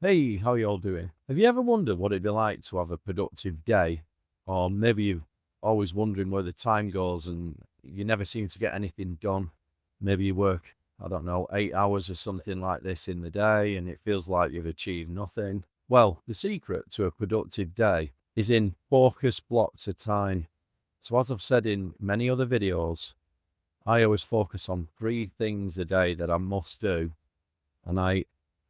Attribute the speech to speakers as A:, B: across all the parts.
A: Hey, how you all doing? Have you ever wondered what it'd be like to have a productive day? Or maybe you're always wondering where the time goes and you never seem to get anything done. Maybe you work, I don't know, 8 hours or something like this in the day and it feels like you've achieved nothing. Well, the secret to a productive day is in focus blocks of time. So as I've said in many other videos, I always focus on 3 things a day that I must do, and I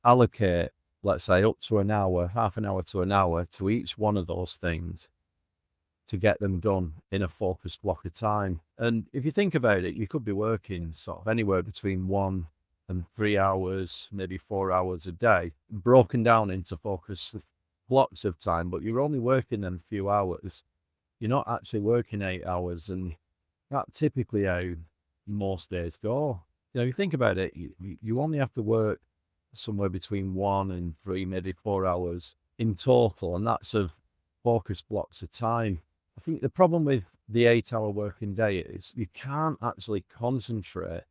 A: allocate, let's say, up to an hour, half an hour to an hour to each one of those things to get them done in a focused block of time. And if you think about it, you could be working sort of anywhere between 1 and 3 hours, maybe 4 hours a day, broken down into focused blocks of time, but you're only working them a few hours. You're not actually working 8 hours, and that's typically how most days go. You think about it, you only have to work somewhere between 1 and 3, maybe 4 hours in total, and that's of focused blocks of time. I think the problem with the 8 hour working day is you can't actually concentrate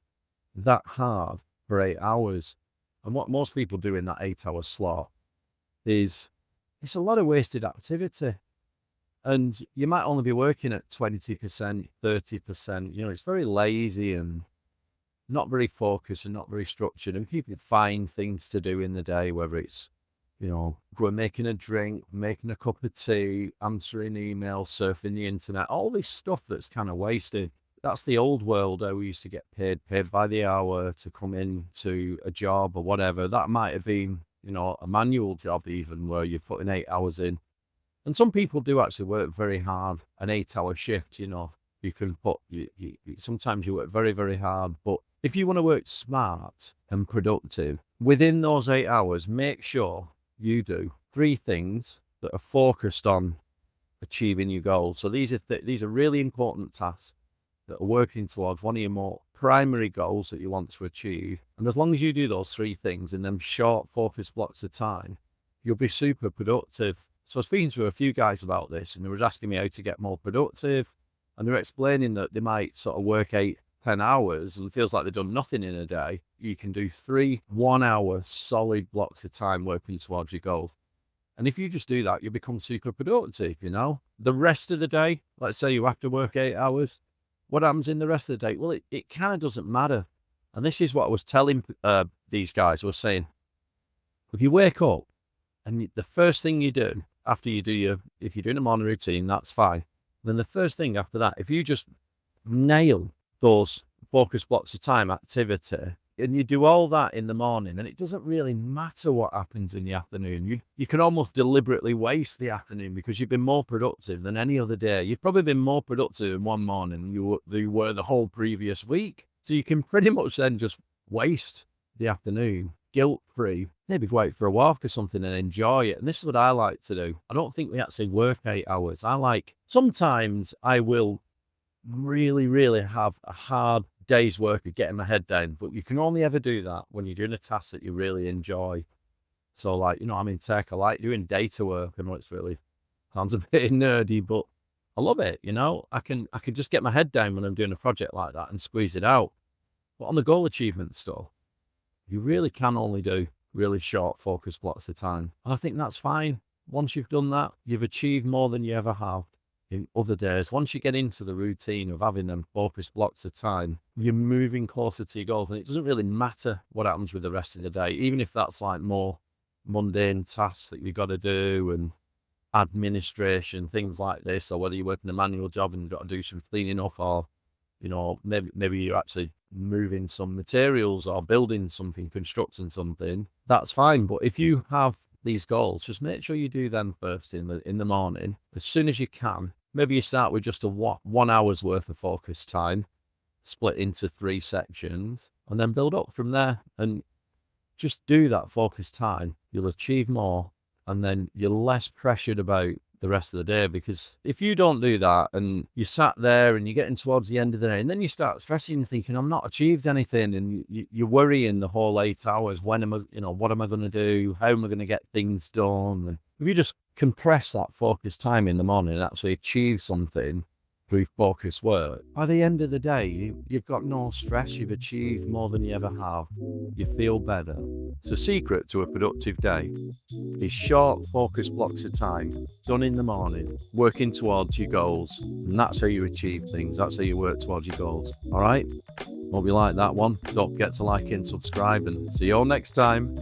A: that hard for 8 hours. And what most people do in that 8 hour slot is it's a lot of wasted activity. And you might only be working at 20%, 30%. It's very lazy and not very focused and not very structured, and people find things to do in the day, whether it's, go making a drink, making a cup of tea, answering emails, surfing the internet, all this stuff that's kind of wasted. That's the old world where we used to get paid by the hour to come in to a job or whatever. That might have been, a manual job even, where you're putting 8 hours in. And some people do actually work very hard, an 8 hour shift, you can put, sometimes you work very, very hard, but if you want to work smart and productive within those 8 hours, make sure you do 3 things that are focused on achieving your goals. So these are really important tasks that are working towards one of your more primary goals that you want to achieve. And as long as you do those 3 things in them short focused blocks of time, you'll be super productive. So I was speaking to a few guys about this, and they were asking me how to get more productive. And they're explaining that they might sort of work 8-10 hours and it feels like they've done nothing in a day. You can do 3 1 hour solid blocks of time working towards your goal. And if you just do that, you become super productive, The rest of the day, let's say you have to work 8 hours. What happens in the rest of the day? Well, it kind of doesn't matter. And this is what I was telling these guys. I was saying, if you wake up and the first thing you do after you do if you're doing a morning routine, that's fine. Then the first thing after that, if you just nail those focus blocks of time activity and you do all that in the morning, then it doesn't really matter what happens in the afternoon. You can almost deliberately waste the afternoon because you've been more productive than any other day. You've probably been more productive in one morning than you were the whole previous week. So you can pretty much then just waste the afternoon guilt-free, maybe go out for a walk or something and enjoy it. And this is what I like to do. I don't think we actually work 8 hours. Sometimes I will really, really have a hard day's work of getting my head down, but you can only ever do that when you're doing a task that you really enjoy. So I'm in tech, I like doing data work. I know it's really sounds a bit nerdy, but I love it. I can just get my head down when I'm doing a project like that and squeeze it out. But on the goal achievement stuff, you really can only do really short focus blocks of time. And I think that's fine. Once you've done that, you've achieved more than you ever have in other days. Once you get into the routine of having them focused blocks of time, you're moving closer to your goals. And it doesn't really matter what happens with the rest of the day, even if that's like more mundane tasks that you've got to do and administration, things like this, or whether you're working a manual job and you've got to do some cleaning up, or maybe you're actually moving some materials or building something, constructing something, that's fine. But if you have these goals, just make sure you do them first in the morning, as soon as you can. Maybe you start with just a 1 hour's worth of focus time, split into 3 sections, and then build up from there. And just do that focus time. You'll achieve more, and then you're less pressured about the rest of the day, because if you don't do that and you sat there and you're getting towards the end of the day and then you start stressing and thinking, I'm not achieved anything, and you're worrying the whole 8 hours, what am I going to do? How am I going to get things done? And if you just compress that focus time in the morning and actually achieve something through focused work, by the end of the day, you've got no stress. You've achieved more than you ever have. You feel better. So, secret to a productive day is short, focused blocks of time, done in the morning, working towards your goals. And that's how you achieve things. That's how you work towards your goals. All right? Hope you like that one. Don't forget to like and subscribe, and see you all next time.